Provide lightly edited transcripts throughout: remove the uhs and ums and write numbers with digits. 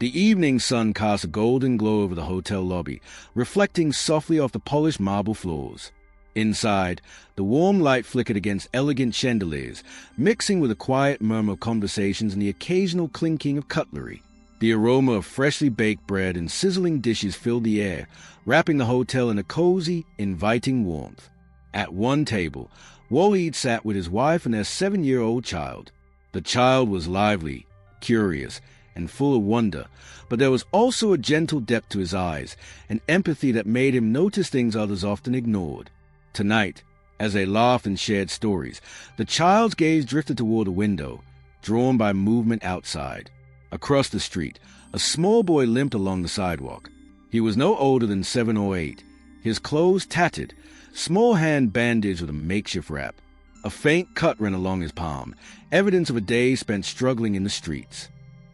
The evening sun cast a golden glow over the hotel lobby, reflecting softly off the polished marble floors. Inside, the warm light flickered against elegant chandeliers, mixing with a quiet murmur of conversations and the occasional clinking of cutlery. The aroma of freshly baked bread and sizzling dishes filled the air, wrapping the hotel in a cozy, inviting warmth. At one table, Waleed sat with his wife and their 7-year-old child. The child was lively, curious, and full of wonder, but there was also a gentle depth to his eyes, an empathy that made him notice things others often ignored. Tonight, as they laughed and shared stories, the child's gaze drifted toward a window, drawn by movement outside. Across the street, a small boy limped along the sidewalk. He was no older than 7 or 8, his clothes tattered, small hand bandaged with a makeshift wrap. A faint cut ran along his palm, evidence of a day spent struggling in the streets.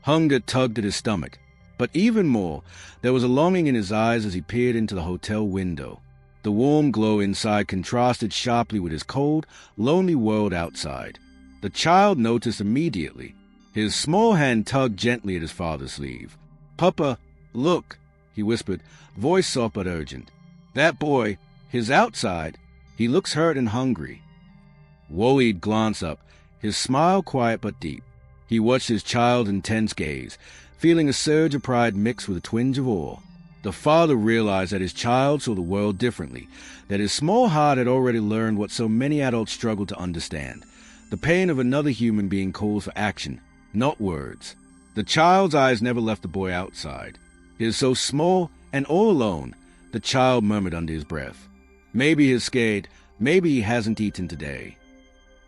Hunger tugged at his stomach, but even more, there was a longing in his eyes as he peered into the hotel window. The warm glow inside contrasted sharply with his cold, lonely world outside. The child noticed immediately. His small hand tugged gently at his father's sleeve. "Papa, look," he whispered, voice soft but urgent. "That boy, he's outside. He looks hurt and hungry." Waleed glanced up, his smile quiet but deep. He watched his child's intense gaze, feeling a surge of pride mixed with a twinge of awe. The father realized that his child saw the world differently, that his small heart had already learned what so many adults struggle to understand. The pain of another human being calls for action, not words. The child's eyes never left the boy outside. "He is so small and all alone," the child murmured under his breath. "Maybe he's scared, maybe he hasn't eaten today."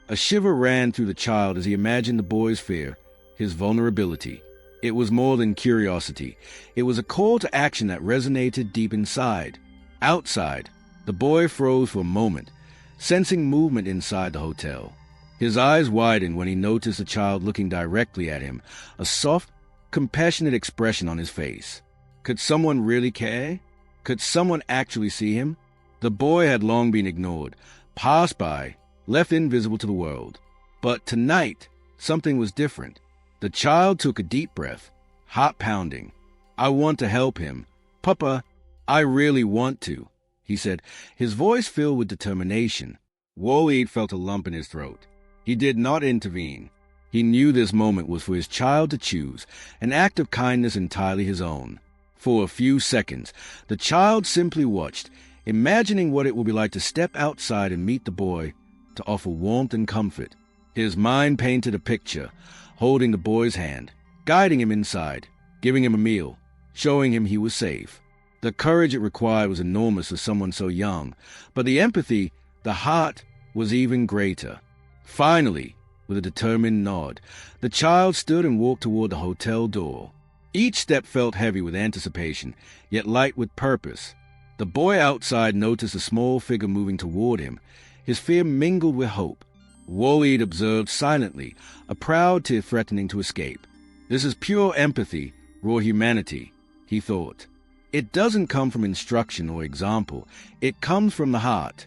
A shiver ran through the child as he imagined the boy's fear, his vulnerability. It was more than curiosity. It was a call to action that resonated deep inside. Outside, the boy froze for a moment, sensing movement inside the hotel. His eyes widened when he noticed the child looking directly at him, a soft, compassionate expression on his face. Could someone really care? Could someone actually see him? The boy had long been ignored, passed by, left invisible to the world. But tonight, something was different. The child took a deep breath, heart pounding. "I want to help him. Papa, I really want to," he said, his voice filled with determination. Waleed felt a lump in his throat. He did not intervene. He knew this moment was for his child to choose, an act of kindness entirely his own. For a few seconds, the child simply watched, imagining what it would be like to step outside and meet the boy, to offer warmth and comfort. His mind painted a picture, holding the boy's hand, guiding him inside, giving him a meal, showing him he was safe. The courage it required was enormous for someone so young, but the empathy, the heart, was even greater. Finally, with a determined nod, the child stood and walked toward the hotel door. Each step felt heavy with anticipation, yet light with purpose. The boy outside noticed a small figure moving toward him, his fear mingled with hope. Waleed observed silently, a proud tear threatening to escape. This is pure empathy, raw humanity, he thought. It doesn't come from instruction or example. It comes from the heart.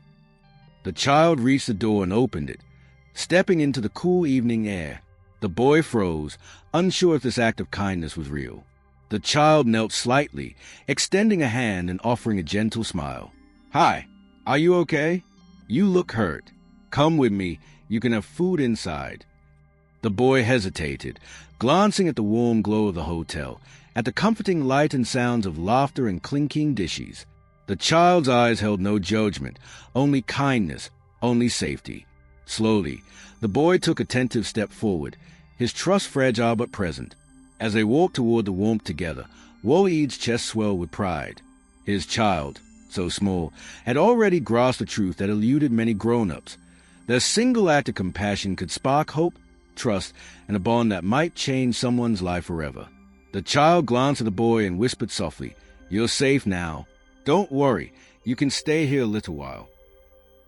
The child reached the door and opened it, stepping into the cool evening air. The boy froze, unsure if this act of kindness was real. The child knelt slightly, extending a hand and offering a gentle smile. "Hi, are you okay? You look hurt. Come with me. You can have food inside." The boy hesitated, glancing at the warm glow of the hotel, at the comforting light and sounds of laughter and clinking dishes. The child's eyes held no judgment, only kindness, only safety. Slowly, the boy took a tentative step forward, his trust fragile but present. As they walked toward the warmth together, Waleed's chest swelled with pride. His child, so small, had already grasped the truth that eluded many grown-ups. Their single act of compassion could spark hope, trust, and a bond that might change someone's life forever. The child glanced at the boy and whispered softly, "You're safe now. Don't worry, you can stay here a little while."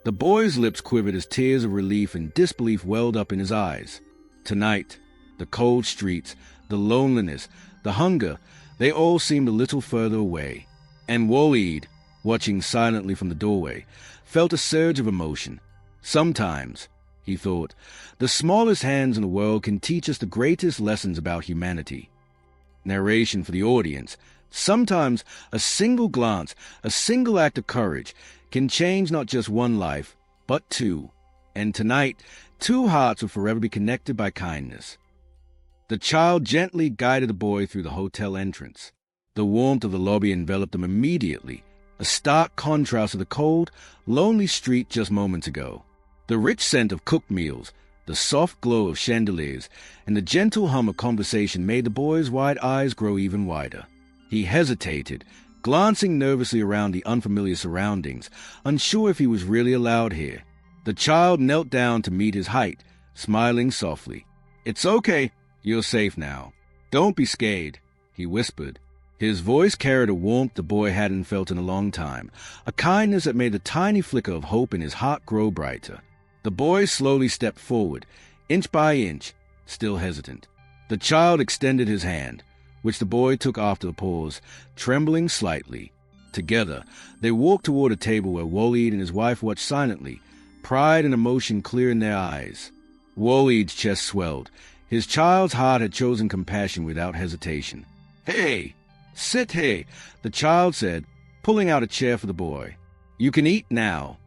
The boy's lips quivered as tears of relief and disbelief welled up in his eyes. Tonight, the cold streets, the loneliness, the hunger, they all seemed a little further away. And Waleed, watching silently from the doorway, felt a surge of emotion. Sometimes, he thought, the smallest hands in the world can teach us the greatest lessons about humanity. narration for the audience. Sometimes a single glance, a single act of courage can change not just one life, but two. And tonight, two hearts will forever be connected by kindness. The child gently guided the boy through the hotel entrance. The warmth of the lobby enveloped them immediately, a stark contrast to the cold, lonely street just moments ago. The rich scent of cooked meals, the soft glow of chandeliers, and the gentle hum of conversation made the boy's wide eyes grow even wider. He hesitated, glancing nervously around the unfamiliar surroundings, unsure if he was really allowed here. The child knelt down to meet his height, smiling softly. "It's okay. You're safe now. Don't be scared," he whispered. His voice carried a warmth the boy hadn't felt in a long time, a kindness that made the tiny flicker of hope in his heart grow brighter. The boy slowly stepped forward, inch by inch, still hesitant. The child extended his hand, which the boy took after a pause, trembling slightly. Together, they walked toward a table where Waleed and his wife watched silently, pride and emotion clear in their eyes. Waleed's chest swelled. His child's heart had chosen compassion without hesitation. "Hey, sit here," the child said, pulling out a chair for the boy. "You can eat now."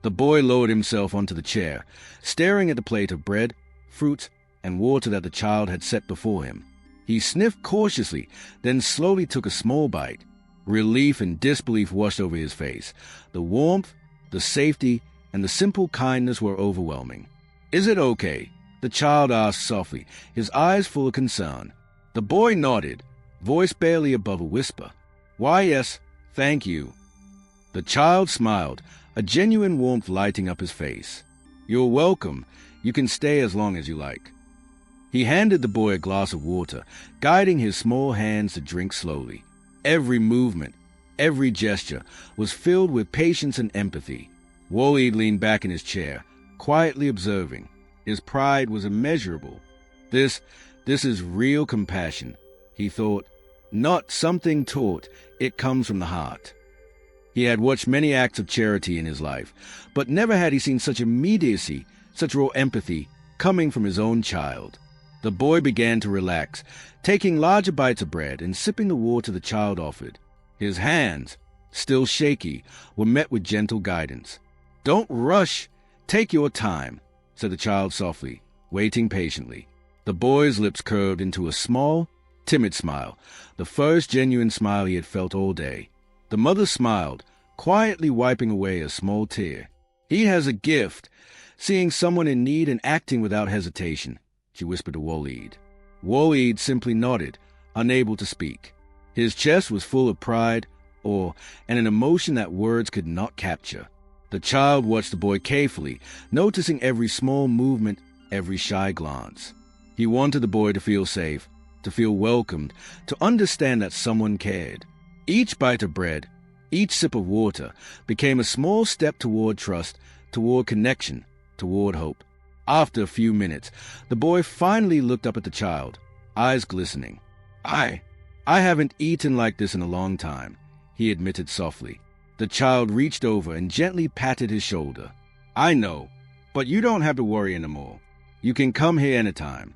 The boy lowered himself onto the chair, staring at the plate of bread, fruits, and water that the child had set before him. He sniffed cautiously, then slowly took a small bite. Relief and disbelief washed over his face. The warmth, the safety, and the simple kindness were overwhelming. "Is it okay?" the child asked softly, his eyes full of concern. The boy nodded, voice barely above a whisper. "Why, yes, thank you." The child smiled, a genuine warmth lighting up his face. "You're welcome. You can stay as long as you like." He handed the boy a glass of water, guiding his small hands to drink slowly. Every movement, every gesture was filled with patience and empathy. Waleed leaned back in his chair, quietly observing. His pride was immeasurable. This is real compassion, he thought. Not something taught, it comes from the heart. He had watched many acts of charity in his life, but never had he seen such immediacy, such raw empathy, coming from his own child. The boy began to relax, taking larger bites of bread and sipping the water the child offered. His hands, still shaky, were met with gentle guidance. "Don't rush. Take your time," said the child softly, waiting patiently. The boy's lips curved into a small, timid smile, the first genuine smile he had felt all day. The mother smiled, quietly wiping away a small tear. "He has a gift, seeing someone in need and acting without hesitation," she whispered to Waleed. Waleed simply nodded, unable to speak. His chest was full of pride, awe, and an emotion that words could not capture. The child watched the boy carefully, noticing every small movement, every shy glance. He wanted the boy to feel safe, to feel welcomed, to understand that someone cared. Each bite of bread, each sip of water, became a small step toward trust, toward connection, toward hope. After a few minutes, the boy finally looked up at the child, eyes glistening. I haven't eaten like this in a long time," he admitted softly. The child reached over and gently patted his shoulder. "I know, but you don't have to worry anymore. You can come here anytime."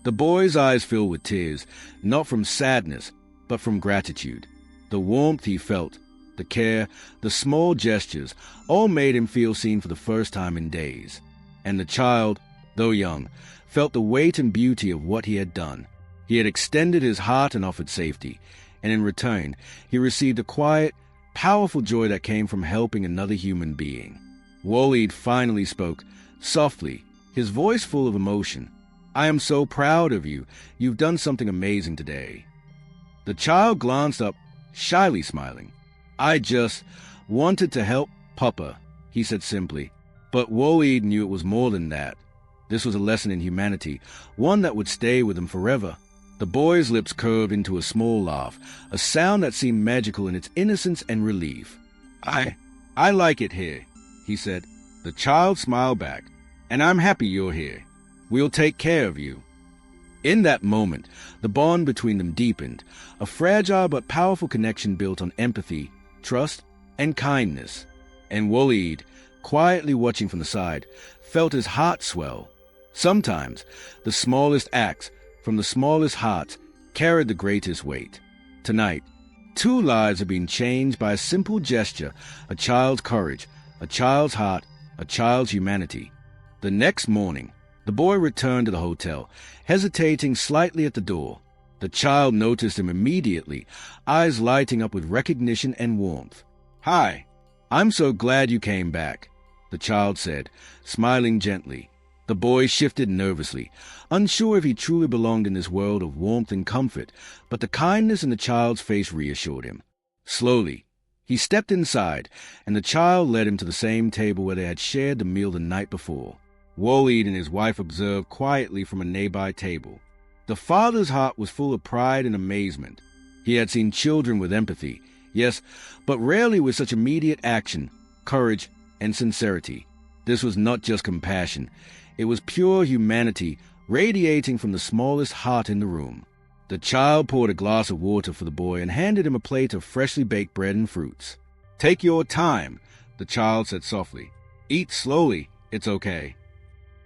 The boy's eyes filled with tears, not from sadness, but from gratitude. The warmth he felt, the care, the small gestures, all made him feel seen for the first time in days. And the child, though young, felt the weight and beauty of what he had done. He had extended his heart and offered safety, and in return, he received a quiet, powerful joy that came from helping another human being. Waleed finally spoke, softly, his voice full of emotion. "I am so proud of you. You've done something amazing today." The child glanced up, shyly smiling. "I just wanted to help Papa," he said simply. But Waleed knew it was more than that. This was a lesson in humanity, one that would stay with him forever. The boy's lips curved into a small laugh, a sound that seemed magical in its innocence and relief. I like it here," he said. The child smiled back. "And I'm happy you're here. We'll take care of you." In that moment, the bond between them deepened, a fragile but powerful connection built on empathy, trust, and kindness. And Waleed, quietly watching from the side, felt his heart swell. Sometimes, the smallest acts, from the smallest hearts, carried the greatest weight. Tonight, 2 lives have been changed by a simple gesture, a child's courage, a child's heart, a child's humanity. The next morning, the boy returned to the hotel, hesitating slightly at the door. The child noticed him immediately, eyes lighting up with recognition and warmth. "Hi, I'm so glad you came back," the child said, smiling gently. The boy shifted nervously, unsure if he truly belonged in this world of warmth and comfort, but the kindness in the child's face reassured him. Slowly, he stepped inside, and the child led him to the same table where they had shared the meal the night before. Waleed and his wife observed quietly from a nearby table. The father's heart was full of pride and amazement. He had seen children with empathy, yes, but rarely with such immediate action, courage, and sincerity. This was not just compassion. It was pure humanity radiating from the smallest heart in the room. The child poured a glass of water for the boy and handed him a plate of freshly baked bread and fruits. "Take your time," the child said softly. "Eat slowly, it's okay."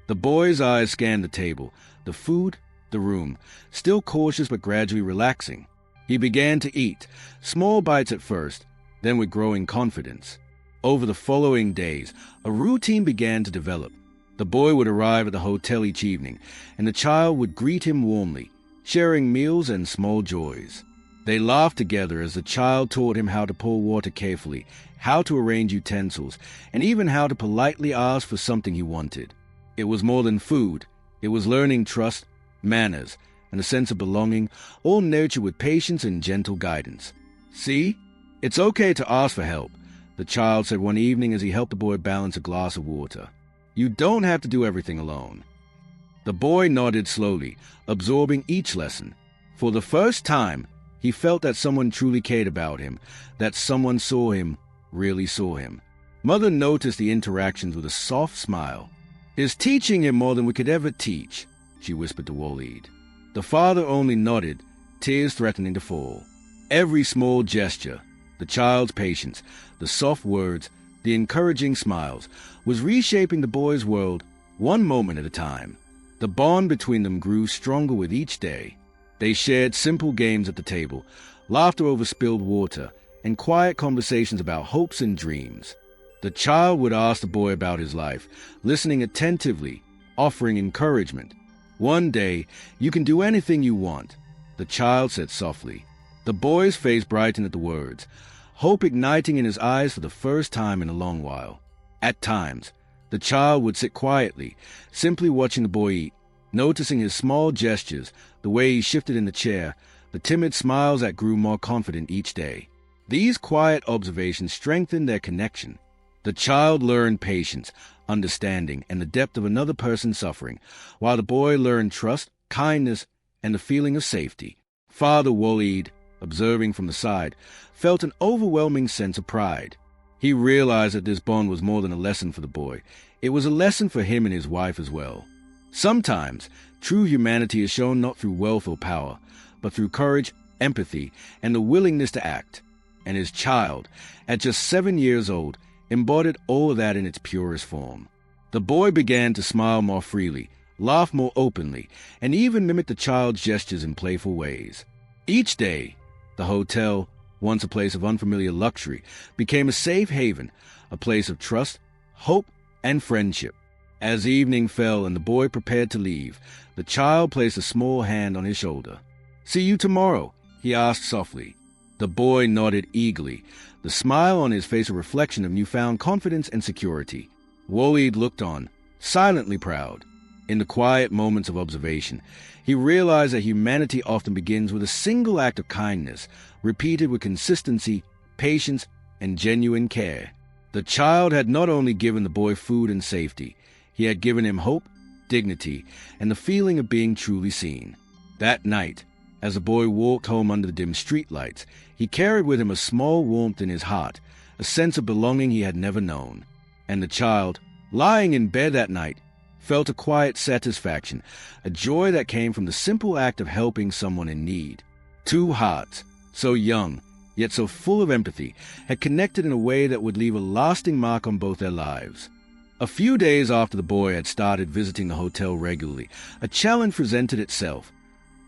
The boy's eyes scanned the table, the food, the room, still cautious but gradually relaxing. He began to eat, small bites at first, then with growing confidence. Over the following days, a routine began to develop. The boy would arrive at the hotel each evening, and the child would greet him warmly, sharing meals and small joys. They laughed together as the child taught him how to pour water carefully, how to arrange utensils, and even how to politely ask for something he wanted. It was more than food. It was learning trust, manners, and a sense of belonging, all nurtured with patience and gentle guidance. "See? It's okay to ask for help," the child said one evening as he helped the boy balance a glass of water. "You don't have to do everything alone." The boy nodded slowly, absorbing each lesson. For the first time, he felt that someone truly cared about him, that someone saw him, really saw him. Mother noticed the interactions with a soft smile. "Is teaching him more than we could ever teach," she whispered to Waleed. The father only nodded, tears threatening to fall. Every small gesture, the child's patience, the soft words, the encouraging smiles, was reshaping the boy's world one moment at a time. The bond between them grew stronger with each day. They shared simple games at the table, laughter over spilled water, and quiet conversations about hopes and dreams. The child would ask the boy about his life, listening attentively, offering encouragement. "One day, you can do anything you want," the child said softly. The boy's face brightened at the words, hope igniting in his eyes for the first time in a long while. At times, the child would sit quietly, simply watching the boy eat, noticing his small gestures, the way he shifted in the chair, the timid smiles that grew more confident each day. These quiet observations strengthened their connection. The child learned patience, understanding, and the depth of another person's suffering, while the boy learned trust, kindness, and the feeling of safety. Father Waleed, observing from the side, felt an overwhelming sense of pride. He realized that this bond was more than a lesson for the boy. It was a lesson for him and his wife as well. Sometimes, true humanity is shown not through wealth or power, but through courage, empathy, and the willingness to act. And his child, at just 7 years old, embodied all of that in its purest form. The boy began to smile more freely, laugh more openly, and even mimic the child's gestures in playful ways. Each day, the hotel, once a place of unfamiliar luxury, became a safe haven, a place of trust, hope, and friendship. As evening fell and the boy prepared to leave, the child placed a small hand on his shoulder. "See you tomorrow," he asked softly. The boy nodded eagerly, the smile on his face a reflection of newfound confidence and security. Waleed looked on, silently proud. In the quiet moments of observation, he realized that humanity often begins with a single act of kindness, repeated with consistency, patience, and genuine care. The child had not only given the boy food and safety, he had given him hope, dignity, and the feeling of being truly seen. That night, as the boy walked home under the dim streetlights, he carried with him a small warmth in his heart, a sense of belonging he had never known. And the child, lying in bed that night, felt a quiet satisfaction, a joy that came from the simple act of helping someone in need. Two hearts, so young, yet so full of empathy, had connected in a way that would leave a lasting mark on both their lives. A few days after the boy had started visiting the hotel regularly, a challenge presented itself.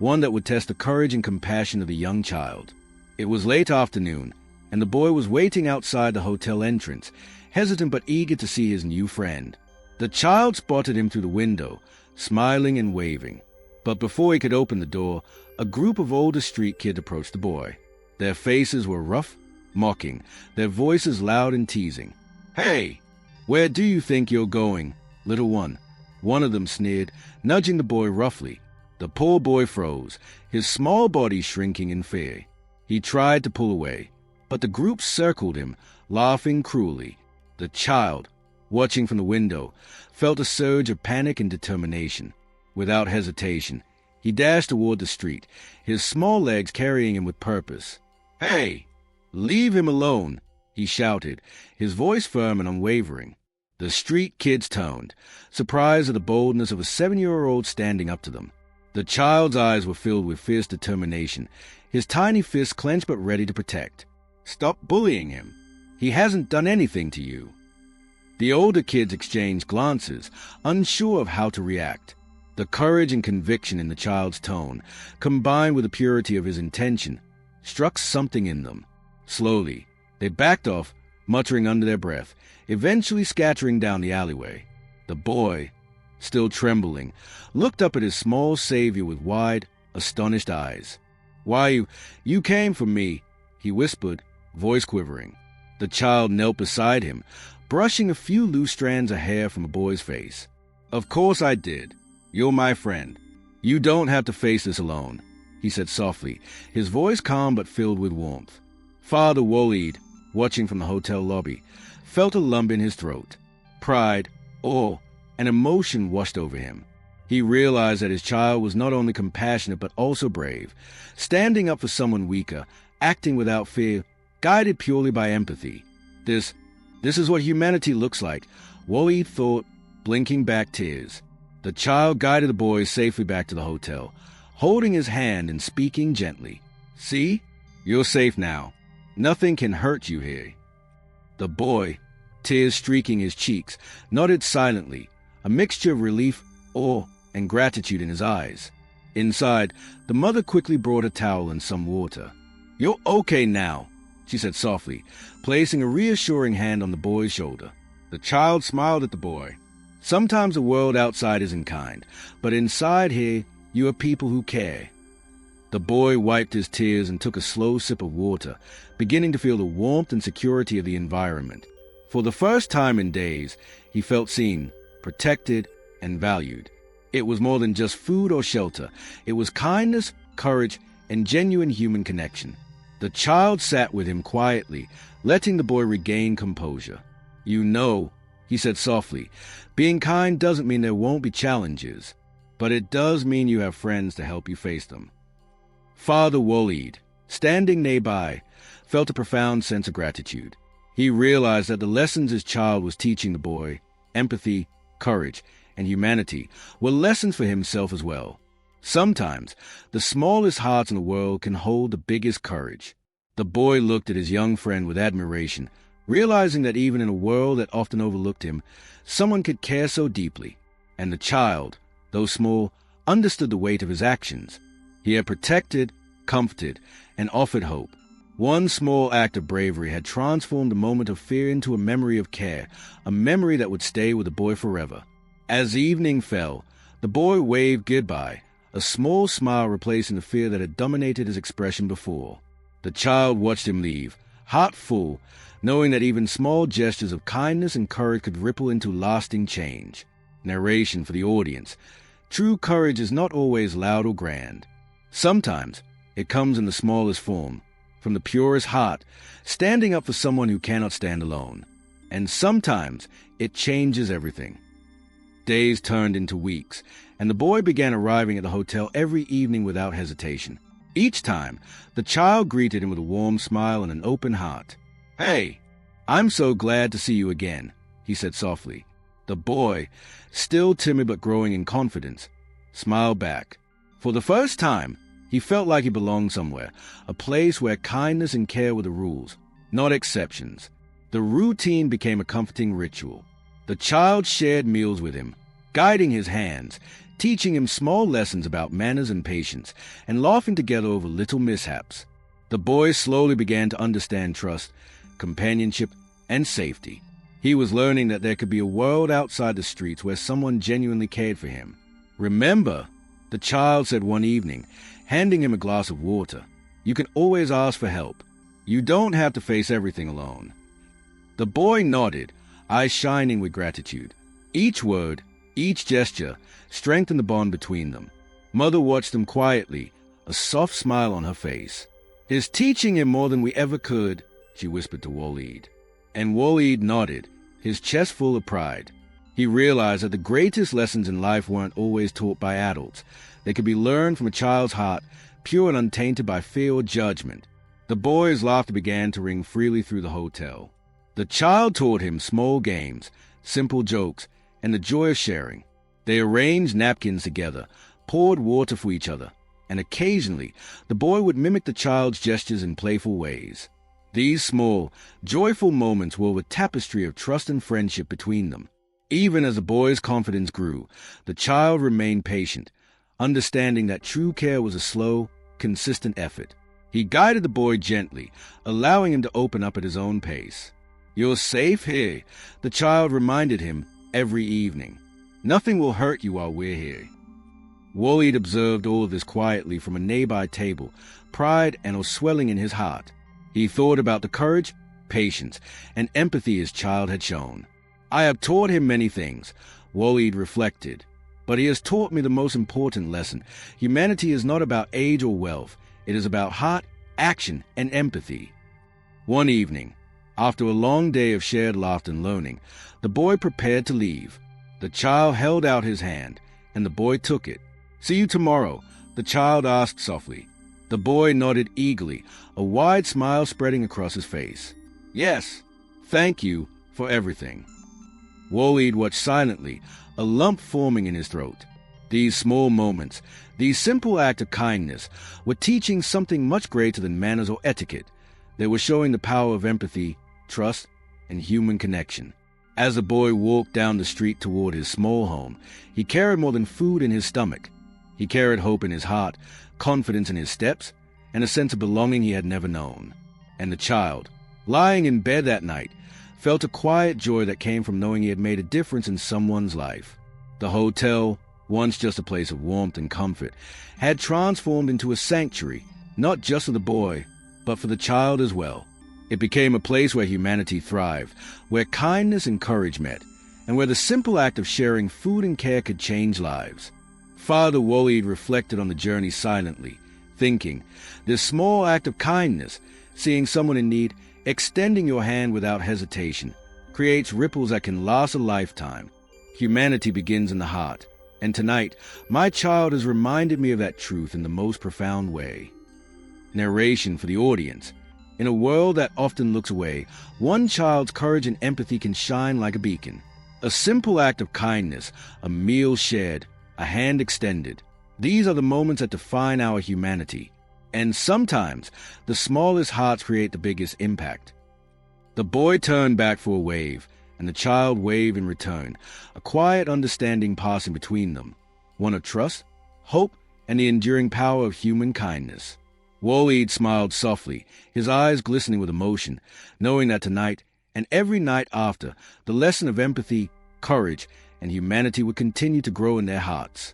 one that would test the courage and compassion of the young child. It was late afternoon, and the boy was waiting outside the hotel entrance, hesitant but eager to see his new friend. The child spotted him through the window, smiling and waving. But before he could open the door, a group of older street kids approached the boy. Their faces were rough, mocking, their voices loud and teasing. "Hey, where do you think you're going, little one?" One of them sneered, nudging the boy roughly. The poor boy froze, his small body shrinking in fear. He tried to pull away, but the group circled him, laughing cruelly. The child, watching from the window, felt a surge of panic and determination. Without hesitation, he dashed toward the street, his small legs carrying him with purpose. "Hey, leave him alone," he shouted, his voice firm and unwavering. The street kids turned, surprised at the boldness of a 7-year-old standing up to them. The child's eyes were filled with fierce determination, his tiny fists clenched but ready to protect. "Stop bullying him. He hasn't done anything to you." The older kids exchanged glances, unsure of how to react. The courage and conviction in the child's tone, combined with the purity of his intention, struck something in them. Slowly, they backed off, muttering under their breath, eventually scattering down the alleyway. The boy, still trembling, looked up at his small savior with wide, astonished eyes. "Why, you came for me," he whispered, voice quivering. The child knelt beside him, brushing a few loose strands of hair from the boy's face. "Of course I did. You're my friend. You don't have to face this alone," he said softly, his voice calm but filled with warmth. Father Waleed, watching from the hotel lobby, felt a lump in his throat. Pride, awe, and emotion washed over him. He realized that his child was not only compassionate but also brave, standing up for someone weaker, acting without fear, guided purely by empathy. This is what humanity looks like, Waleed thought, blinking back tears. The child guided the boy safely back to the hotel, holding his hand and speaking gently. "See? You're safe now. Nothing can hurt you here." The boy, tears streaking his cheeks, nodded silently, a mixture of relief, awe, and gratitude in his eyes. Inside, the mother quickly brought a towel and some water. "You're okay now," she said softly, placing a reassuring hand on the boy's shoulder. The child smiled at the boy. "Sometimes the world outside isn't kind, but inside here, you are people who care." The boy wiped his tears and took a slow sip of water, beginning to feel the warmth and security of the environment. For the first time in days, he felt seen, protected, and valued. It was more than just food or shelter. It was kindness, courage, and genuine human connection. The child sat with him quietly, letting the boy regain composure. "You know," he said softly, "being kind doesn't mean there won't be challenges, but it does mean you have friends to help you face them." Father Waleed, standing nearby, felt a profound sense of gratitude. He realized that the lessons his child was teaching the boy, empathy, courage, and humanity, were lessons for himself as well. Sometimes, the smallest hearts in the world can hold the biggest courage. The boy looked at his young friend with admiration, realizing that even in a world that often overlooked him, someone could care so deeply. And the child, though small, understood the weight of his actions. He had protected, comforted, and offered hope. One small act of bravery had transformed a moment of fear into a memory of care, a memory that would stay with the boy forever. As evening fell, the boy waved goodbye, a small smile replacing the fear that had dominated his expression before. The child watched him leave, heart full, knowing that even small gestures of kindness and courage could ripple into lasting change. Narration for the audience. True courage is not always loud or grand. Sometimes it comes in the smallest form, from the purest heart, standing up for someone who cannot stand alone. And sometimes it changes everything. Days turned into weeks, and the boy began arriving at the hotel every evening without hesitation. Each time, the child greeted him with a warm smile and an open heart. "Hey, I'm so glad to see you again," he said softly. The boy, still timid but growing in confidence, smiled back. For the first time, he felt like he belonged somewhere, a place where kindness and care were the rules, not exceptions. The routine became a comforting ritual. The child shared meals with him, guiding his hands, teaching him small lessons about manners and patience, and laughing together over little mishaps. The boy slowly began to understand trust, companionship, and safety. He was learning that there could be a world outside the streets where someone genuinely cared for him. "Remember," the child said one evening, handing him a glass of water, "you can always ask for help. You don't have to face everything alone." The boy nodded, eyes shining with gratitude. Each word, each gesture, strengthened the bond between them. Mother watched them quietly, a soft smile on her face. "Is teaching him more than we ever could," she whispered to Waleed. And Waleed nodded, his chest full of pride. He realized that the greatest lessons in life weren't always taught by adults. They could be learned from a child's heart, pure and untainted by fear or judgment. The boy's laughter began to ring freely through the hotel. The child taught him small games, simple jokes, and the joy of sharing. They arranged napkins together, poured water for each other, and occasionally the boy would mimic the child's gestures in playful ways. These small, joyful moments wove a tapestry of trust and friendship between them. Even as the boy's confidence grew, the child remained patient, understanding that true care was a slow, consistent effort. He guided the boy gently, allowing him to open up at his own pace. "You're safe here," the child reminded him every evening. "Nothing will hurt you while we're here." Waleed observed all of this quietly from a nearby table, pride and awe swelling in his heart. He thought about the courage, patience, and empathy his child had shown. "I have taught him many things," Waleed reflected, "but he has taught me the most important lesson. Humanity is not about age or wealth. It is about heart, action, and empathy." One evening, after a long day of shared laughter and learning, the boy prepared to leave. The child held out his hand, and the boy took it. "See you tomorrow," the child asked softly. The boy nodded eagerly, a wide smile spreading across his face. "Yes, thank you for everything." Waleed watched silently, a lump forming in his throat. These small moments, these simple acts of kindness, were teaching something much greater than manners or etiquette. They were showing the power of empathy, trust, and human connection. As the boy walked down the street toward his small home, he carried more than food in his stomach. He carried hope in his heart, confidence in his steps, and a sense of belonging he had never known. And the child, lying in bed that night, felt a quiet joy that came from knowing he had made a difference in someone's life. The hotel, once just a place of warmth and comfort, had transformed into a sanctuary, not just for the boy, but for the child as well. It became a place where humanity thrived, where kindness and courage met, and where the simple act of sharing food and care could change lives. Father Waleed reflected on the journey silently, thinking, this small act of kindness, seeing someone in need, extending your hand without hesitation, creates ripples that can last a lifetime. Humanity begins in the heart, and tonight, my child has reminded me of that truth in the most profound way. Narration for the audience. In a world that often looks away, one child's courage and empathy can shine like a beacon. A simple act of kindness, a meal shared, a hand extended. These are the moments that define our humanity. And sometimes, the smallest hearts create the biggest impact. The boy turned back for a wave, and the child waved in return, a quiet understanding passing between them, one of trust, hope, and the enduring power of human kindness. Waleed smiled softly, his eyes glistening with emotion, knowing that tonight, and every night after, the lesson of empathy, courage, and humanity would continue to grow in their hearts.